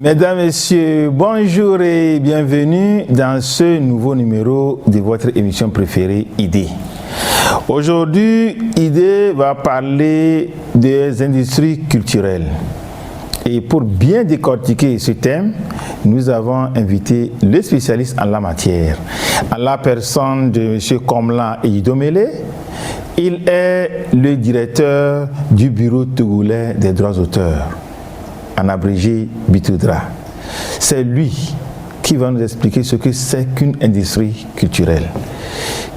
Mesdames, Messieurs, bonjour et bienvenue dans ce nouveau numéro de votre émission préférée, Idée. Aujourd'hui, Idée va parler des industries culturelles. Et pour bien décortiquer ce thème, nous avons invité le spécialiste en la matière, à la personne de M. Komla Idomele. Il est le directeur du Bureau togolais des droits d'auteur, en abrégé BITODRA. C'est lui qui va nous expliquer ce que c'est qu'une industrie culturelle.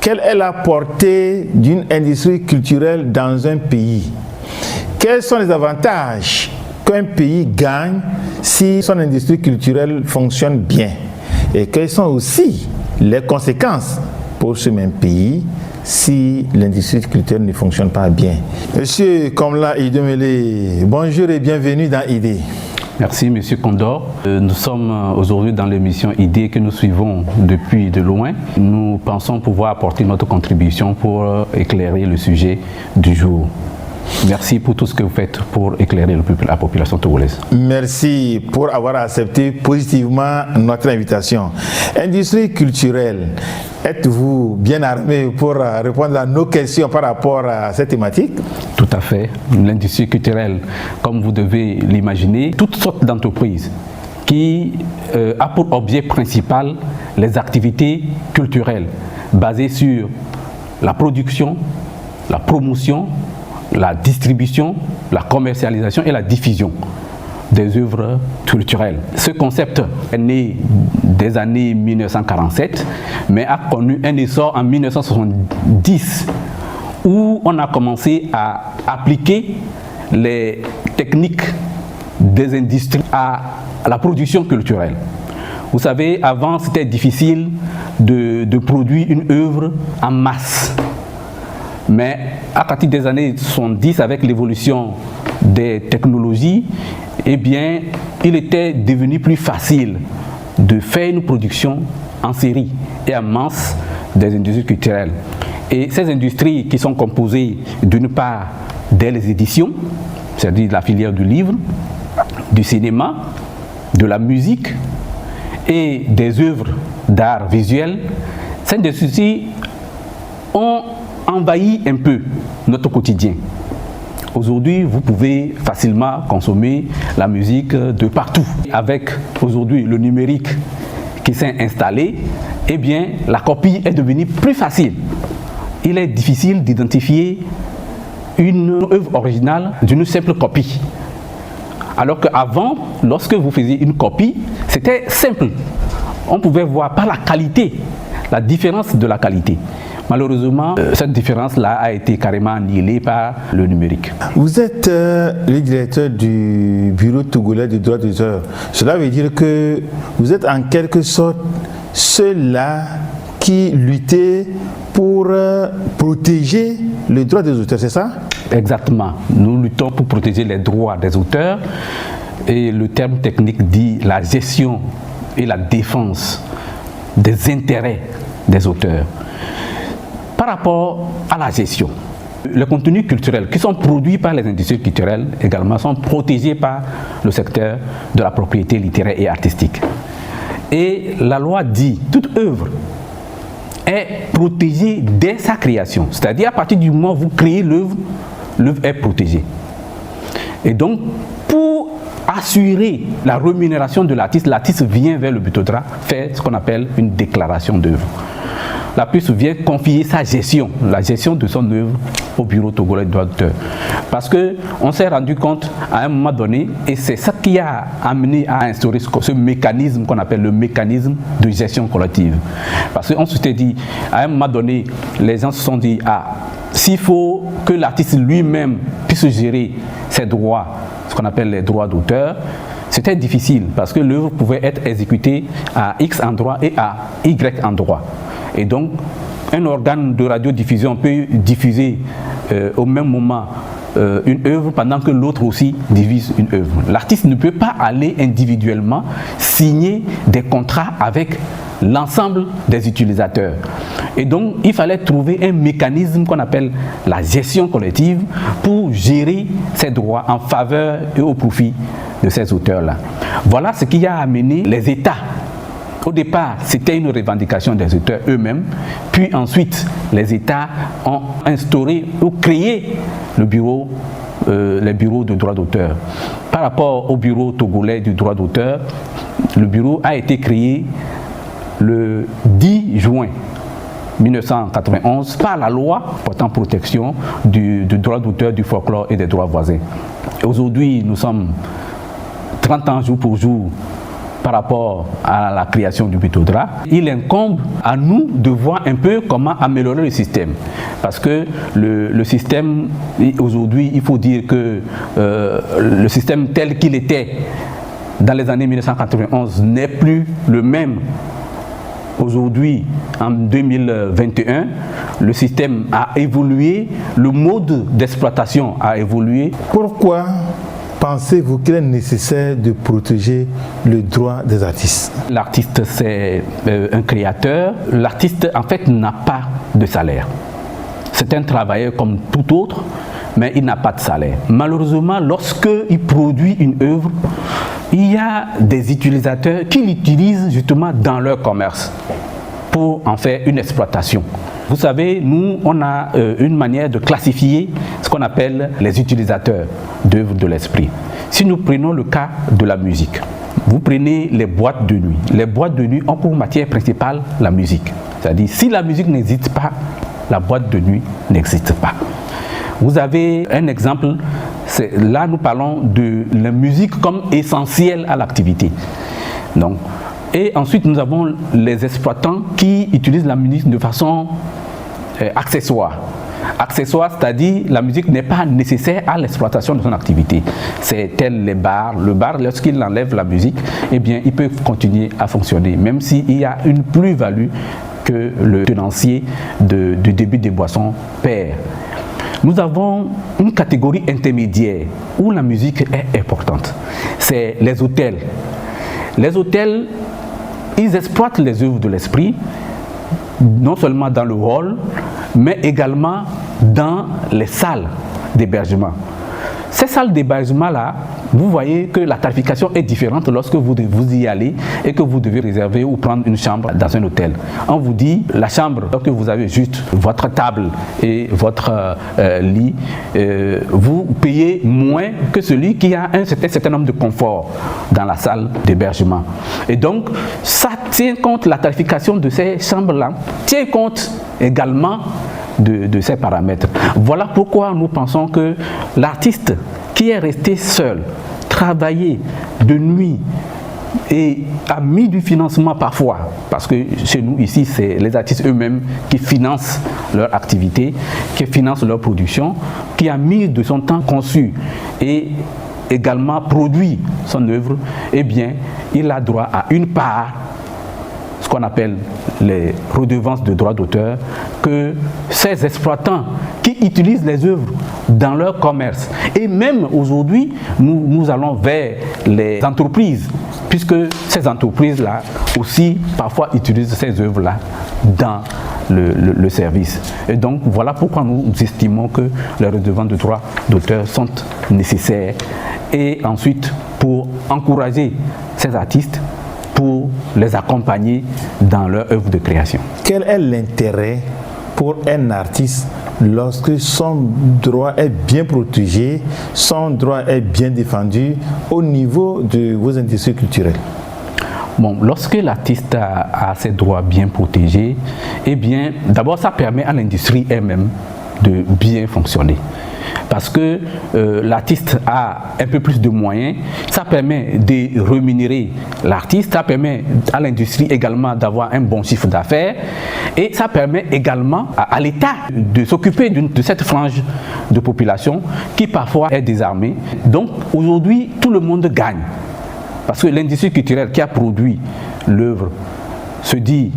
Quelle est la portée d'une industrie culturelle dans un pays? Quels sont les avantages qu'un pays gagne si son industrie culturelle fonctionne bien? Et quelles sont aussi les conséquences pour ce même pays si l'industrie culturelle ne fonctionne pas bien? Monsieur Komla Idomele, bonjour et bienvenue dans Idée. Merci Monsieur Condor. Nous sommes aujourd'hui dans l'émission Idée que nous suivons depuis de loin. Nous pensons pouvoir apporter notre contribution pour éclairer le sujet du jour. Merci pour tout ce que vous faites pour éclairer la population togolaise. Merci pour avoir accepté positivement notre invitation. Industrie culturelle, êtes-vous bien armé pour répondre à nos questions par rapport à cette thématique? Tout à fait. L'industrie culturelle, comme vous devez l'imaginer, toutes sortes d'entreprises qui a pour objet principal les activités culturelles basées sur la production, la promotion, la distribution, la commercialisation et la diffusion des œuvres culturelles. Ce concept est né des années 1947, mais a connu un essor en 1970, où on a commencé à appliquer les techniques des industries à la production culturelle. Vous savez, avant, c'était difficile de produire une œuvre en masse. Mais à partir des années 70, avec l'évolution des technologies, eh bien, il était devenu plus facile de faire une production en série et en masse des industries culturelles. Et ces industries qui sont composées d'une part des éditions, c'est-à-dire la filière du livre, du cinéma, de la musique et des œuvres d'art visuel, ces industries ont envahit un peu notre quotidien. Aujourd'hui, vous pouvez facilement consommer la musique de partout. Avec aujourd'hui le numérique qui s'est installé, eh bien, la copie est devenue plus facile. Il est difficile d'identifier une œuvre originale d'une simple copie. Alors qu'avant, lorsque vous faisiez une copie, c'était simple. On pouvait voir par la qualité, la différence de la qualité. Malheureusement, cette différence-là a été carrément annihilée par le numérique. Vous êtes le directeur du Bureau togolais des droits d'auteur. Cela veut dire que vous êtes en quelque sorte ceux-là qui luttaient pour protéger les droits des auteurs, c'est ça? Exactement. Nous luttons pour protéger les droits des auteurs et le terme technique dit la gestion et la défense des intérêts des auteurs. Par rapport à la gestion, les contenus culturels qui sont produits par les industries culturelles également sont protégés par le secteur de la propriété littéraire et artistique. Et la loi dit toute œuvre est protégée dès sa création. C'est-à-dire à partir du moment où vous créez l'œuvre, l'œuvre est protégée. Et donc, pour assurer la rémunération de l'artiste, l'artiste vient vers le BITODRA faire ce qu'on appelle une déclaration d'œuvre. L'artiste vient confier sa gestion, la gestion de son œuvre au Bureau togolais des droits d'auteur. Parce qu'on s'est rendu compte à un moment donné, et c'est ça qui a amené à instaurer ce mécanisme qu'on appelle le mécanisme de gestion collective. Parce qu'on s'était dit, à un moment donné, les gens se sont dit, s'il faut que l'artiste lui-même puisse gérer ses droits, ce qu'on appelle les droits d'auteur, c'était difficile parce que l'œuvre pouvait être exécutée à X endroit et à Y endroit. Et donc, un organe de radiodiffusion peut diffuser au même moment une œuvre pendant que l'autre aussi diffuse une œuvre. L'artiste ne peut pas aller individuellement signer des contrats avec l'ensemble des utilisateurs. Et donc, il fallait trouver un mécanisme qu'on appelle la gestion collective pour gérer ces droits en faveur et au profit de ces auteurs-là. Voilà ce qui a amené les États. Au départ, c'était une revendication des auteurs eux-mêmes, puis ensuite, les États ont instauré ou créé les bureaux de droit d'auteur. Par rapport au bureau togolais du droit d'auteur, le bureau a été créé le 10 juin 1991 par la loi portant protection du droit d'auteur, du folklore et des droits voisins. Aujourd'hui, nous sommes 30 ans jour pour jour par rapport à la création du Butodra. Il incombe à nous de voir un peu comment améliorer le système. Parce que le système, aujourd'hui, il faut dire que le système tel qu'il était dans les années 1991 n'est plus le même. Aujourd'hui, en 2021, le système a évolué, le mode d'exploitation a évolué. Pourquoi pensez-vous qu'il est nécessaire de protéger le droit des artistes? L'artiste, c'est un créateur. L'artiste, en fait, n'a pas de salaire. C'est un travailleur comme tout autre, mais il n'a pas de salaire. Malheureusement, lorsqu'il produit une œuvre, il y a des utilisateurs qui l'utilisent justement dans leur commerce pour en faire une exploitation. Vous savez, nous, on a une manière de classifier ce qu'on appelle les utilisateurs d'œuvres de l'esprit. Si nous prenons le cas de la musique, vous prenez les boîtes de nuit. Les boîtes de nuit ont pour matière principale la musique. C'est-à-dire, si la musique n'existe pas, la boîte de nuit n'existe pas. Vous avez un exemple, là nous parlons de la musique comme essentielle à l'activité. Donc, et ensuite nous avons les exploitants qui utilisent la musique de façon accessoire. Accessoire, c'est-à-dire la musique n'est pas nécessaire à l'exploitation de son activité. C'est tel les bars. Le bar, lorsqu'il enlève la musique, eh bien, il peut continuer à fonctionner, même s'il y a une plus-value que le tenancier du débit des boissons perd. Nous avons une catégorie intermédiaire où la musique est importante. C'est les hôtels. Les hôtels, ils exploitent les œuvres de l'esprit, non seulement dans le hall, mais également dans les salles d'hébergement. Ces salles d'hébergement-là, vous voyez que la tarification est différente lorsque vous y allez et que vous devez réserver ou prendre une chambre dans un hôtel. On vous dit, la chambre, que vous avez juste votre table et votre lit, vous payez moins que celui qui a un certain nombre de conforts dans la salle d'hébergement. Et donc, ça tient compte, la tarification de ces chambres-là, tient compte également de ces paramètres. Voilà pourquoi nous pensons que l'artiste qui est resté seul, travaillé de nuit et a mis du financement parfois, parce que chez nous ici c'est les artistes eux-mêmes qui financent leur activité, qui financent leur production, qui a mis de son temps conçu et également produit son œuvre, eh bien il a droit à une part, ce qu'on appelle les redevances de droits d'auteur, que ces exploitants qui utilisent les œuvres dans leur commerce. Et même aujourd'hui, nous allons vers les entreprises, puisque ces entreprises-là aussi parfois utilisent ces œuvres-là dans le service. Et donc voilà pourquoi nous estimons que les redevances de droits d'auteur sont nécessaires. Et ensuite, pour encourager ces artistes, pour les accompagner dans leur œuvre de création. Quel est l'intérêt pour un artiste lorsque son droit est bien protégé, son droit est bien défendu au niveau de vos industries culturelles? Bon, lorsque l'artiste a ses droits bien protégés, eh bien, d'abord ça permet à l'industrie elle-même de bien fonctionner. Parce que l'artiste a un peu plus de moyens, ça permet de rémunérer l'artiste, ça permet à l'industrie également d'avoir un bon chiffre d'affaires et ça permet également à l'État de s'occuper de cette frange de population qui parfois est désarmée. Donc aujourd'hui, tout le monde gagne. Parce que l'industrie culturelle qui a produit l'œuvre se dit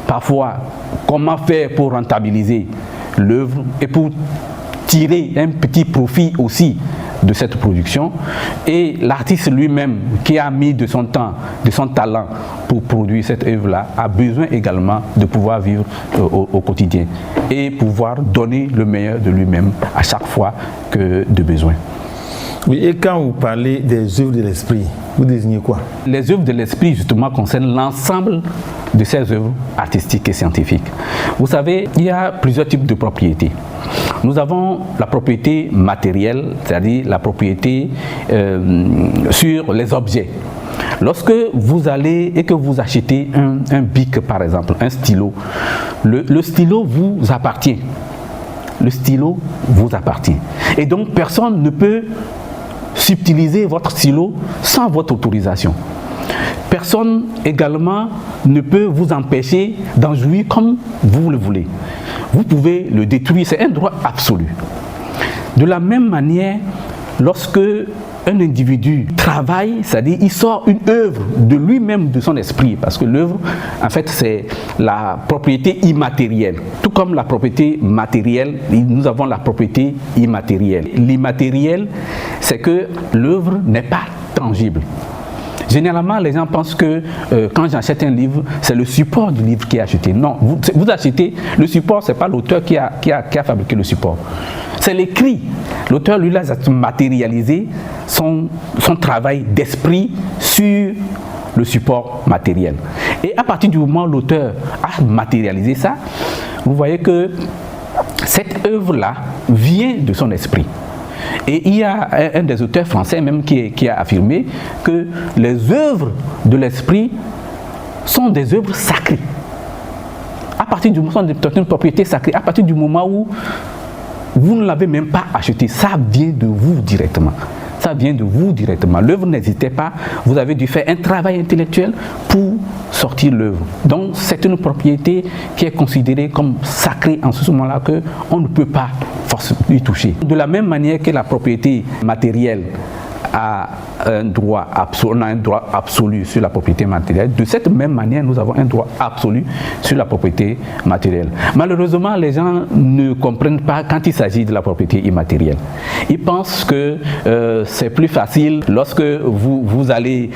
parfois comment faire pour rentabiliser l'œuvre et pour tirer un petit profit aussi de cette production, et l'artiste lui-même qui a mis de son temps, de son talent pour produire cette œuvre-là a besoin également de pouvoir vivre au quotidien et pouvoir donner le meilleur de lui-même à chaque fois que de besoin. Oui, et quand vous parlez des œuvres de l'esprit, vous désignez quoi? Les œuvres de l'esprit, justement, concernent l'ensemble de ces œuvres artistiques et scientifiques. Vous savez, il y a plusieurs types de propriétés. Nous avons la propriété matérielle, c'est-à-dire la propriété sur les objets. Lorsque vous allez et que vous achetez un bic, par exemple, un stylo, le stylo vous appartient. Le stylo vous appartient. Et donc, personne ne peut subtiliser votre stylo sans votre autorisation. Personne également ne peut vous empêcher d'en jouir comme vous le voulez. Vous pouvez le détruire, c'est un droit absolu. De la même manière, lorsque un individu travaille, c'est-à-dire il sort une œuvre de lui-même, de son esprit, parce que l'œuvre, en fait, c'est la propriété immatérielle. Tout comme la propriété matérielle, nous avons la propriété immatérielle. L'immatériel, c'est que l'œuvre n'est pas tangible. Généralement, les gens pensent que quand j'achète un livre, c'est le support du livre qui est acheté. Non, vous achetez, le support, ce n'est pas l'auteur qui a fabriqué le support. C'est l'écrit. L'auteur, lui, a matérialisé son travail d'esprit sur le support matériel. Et à partir du moment où l'auteur a matérialisé ça, vous voyez que cette œuvre-là vient de son esprit. Et il y a un des auteurs français même qui a affirmé que les œuvres de l'esprit sont des œuvres sacrées. À partir du moment où c'est une propriété sacrée, à partir du moment où vous ne l'avez même pas acheté, ça vient de vous directement. Ça vient de vous directement. L'œuvre n'existait pas, vous avez dû faire un travail intellectuel pour sortir l'œuvre. Donc c'est une propriété qui est considérée comme sacrée en ce moment-là qu'on ne peut pas y toucher. De la même manière que la propriété matérielle a un droit absolu, on a un droit absolu sur la propriété matérielle. De cette même manière, nous avons un droit absolu sur la propriété matérielle. Malheureusement, les gens ne comprennent pas quand il s'agit de la propriété immatérielle. Ils pensent que c'est plus facile lorsque vous allez,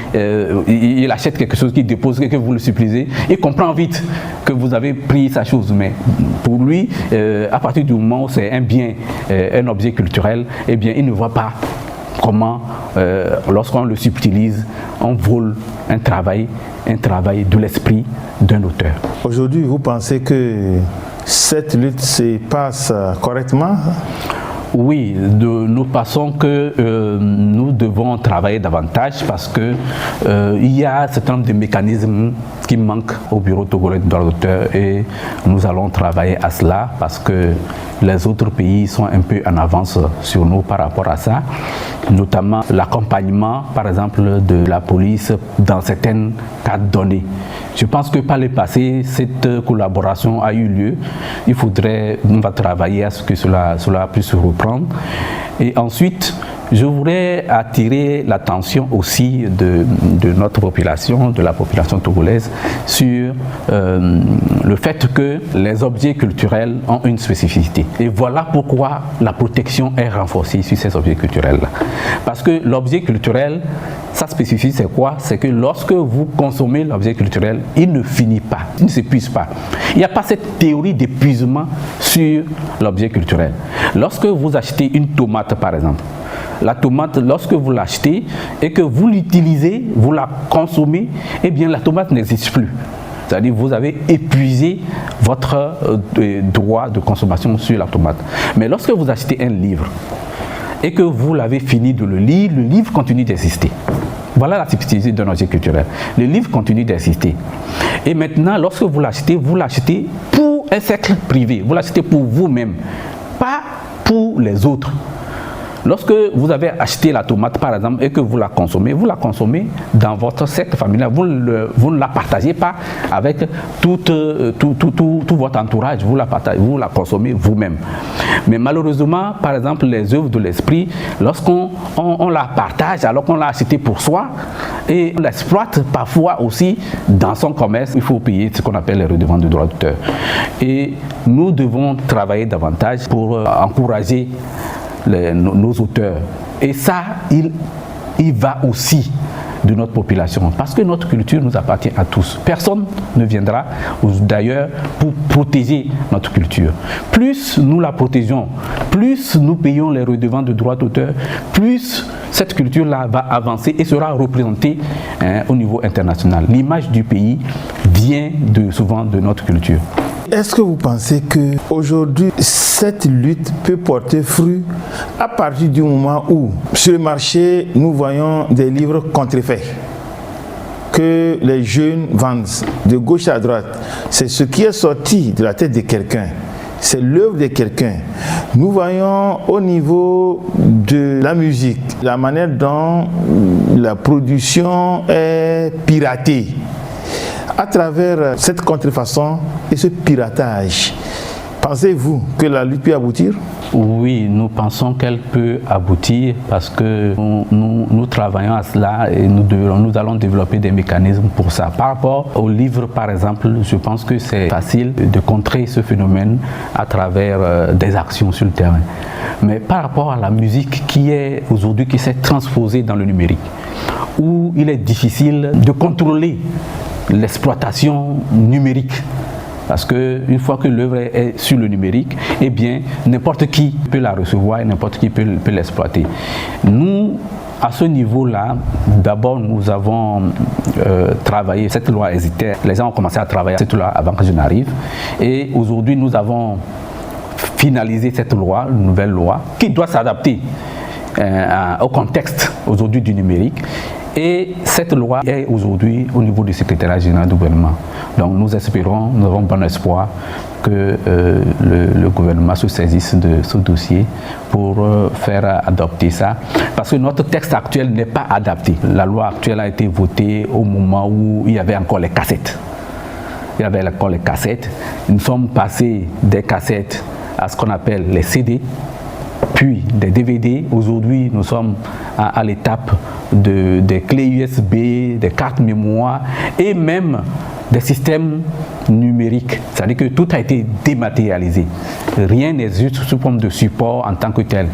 il achète quelque chose qu'il dépose et que vous le suppliez, il comprend vite que vous avez pris sa chose. Mais pour lui, à partir du moment où c'est un bien, un objet culturel, eh bien, il ne voit pas comment, lorsqu'on le subtilise, on vole un travail de l'esprit d'un auteur. Aujourd'hui, vous pensez que cette lutte se passe correctement? Oui, nous pensons que nous devons travailler davantage parce que il y a un certain nombre de mécanismes qui manquent au Bureau togolais des droits d'auteur et nous allons travailler à cela parce que les autres pays sont un peu en avance sur nous par rapport à ça, notamment l'accompagnement par exemple de la police dans certains cas donnés. Je pense que par le passé, cette collaboration a eu lieu. On va travailler à ce que cela puisse se reprendre. Et ensuite, je voudrais attirer l'attention aussi de notre population, de la population togolaise, sur le fait que les objets culturels ont une spécificité. Et voilà pourquoi la protection est renforcée sur ces objets culturels-là. Parce que l'objet culturel, sa spécificité, c'est quoi? C'est que lorsque vous consommez l'objet culturel, il ne finit pas, il ne s'épuise pas. Il n'y a pas cette théorie d'épuisement sur l'objet culturel. Lorsque vous achetez une tomate, par exemple, la tomate, lorsque vous l'achetez et que vous l'utilisez, vous la consommez, eh bien la tomate n'existe plus. C'est-à-dire que vous avez épuisé votre droit de consommation sur la tomate. Mais lorsque vous achetez un livre et que vous l'avez fini de le livre continue d'exister. Voilà la spécificité d'un objet culturel. Le livre continue d'exister. Et maintenant, lorsque vous l'achetez pour un cercle privé. Vous l'achetez pour vous-même, pas pour les autres. Lorsque vous avez acheté la tomate, par exemple, et que vous la consommez dans votre cercle familial. Vous ne la partagez pas avec tout votre entourage. Vous la consommez vous-même. Mais malheureusement, par exemple, les œuvres de l'esprit, lorsqu'on la partage, alors qu'on l'a acheté pour soi, et on l'exploite parfois aussi dans son commerce, il faut payer ce qu'on appelle les redevances de droits d'auteur. Et nous devons travailler davantage pour encourager nos auteurs. Et ça, il va aussi de notre population. Parce que notre culture nous appartient à tous. Personne ne viendra d'ailleurs pour protéger notre culture. Plus nous la protégeons, plus nous payons les redevances de droits d'auteur, plus cette culture-là va avancer et sera représentée au niveau international. L'image du pays vient souvent de notre culture. Est-ce que vous pensez qu'aujourd'hui, cette lutte peut porter fruit à partir du moment où, sur le marché, nous voyons des livres contrefaits que les jeunes vendent de gauche à droite? C'est ce qui est sorti de la tête de quelqu'un. C'est l'œuvre de quelqu'un. Nous voyons au niveau de la musique, la manière dont la production est piratée. À travers cette contrefaçon et ce piratage, pensez-vous que la lutte peut aboutir? Oui, nous pensons qu'elle peut aboutir parce que nous travaillons à cela et nous allons développer des mécanismes pour ça. Par rapport aux livres, par exemple, je pense que c'est facile de contrer ce phénomène à travers des actions sur le terrain. Mais par rapport à la musique qui s'est transposée dans le numérique, où il est difficile de contrôler l'exploitation numérique. Parce qu'une fois que l'œuvre est sur le numérique, eh bien, n'importe qui peut la recevoir et n'importe qui peut l'exploiter. Nous, à ce niveau-là, d'abord, nous avons travaillé, cette loi hésitait, les gens ont commencé à travailler cette loi avant que je n'arrive. Et aujourd'hui, nous avons finalisé cette loi, une nouvelle loi, qui doit s'adapter au contexte aujourd'hui du numérique. Et cette loi est aujourd'hui au niveau du secrétariat général du gouvernement. Donc nous espérons, nous avons bon espoir que le gouvernement se saisisse de ce dossier pour faire adopter ça. Parce que notre texte actuel n'est pas adapté. La loi actuelle a été votée au moment où il y avait encore les cassettes. Il y avait encore les cassettes. Nous sommes passés des cassettes à ce qu'on appelle les CD, puis des DVD. Aujourd'hui, nous sommes à l'étape des clés USB, des cartes mémoire et même des systèmes numériques. C'est-à-dire que tout a été dématérialisé. Rien n'est juste sous forme de support en tant que tel.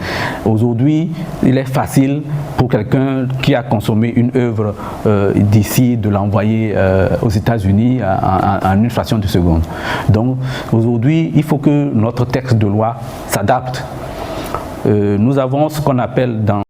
Aujourd'hui, il est facile pour quelqu'un qui a consommé une œuvre d'ici de l'envoyer aux États-Unis en une fraction de seconde. Donc aujourd'hui, il faut que notre texte de loi s'adapte. Nous avons ce qu'on appelle dans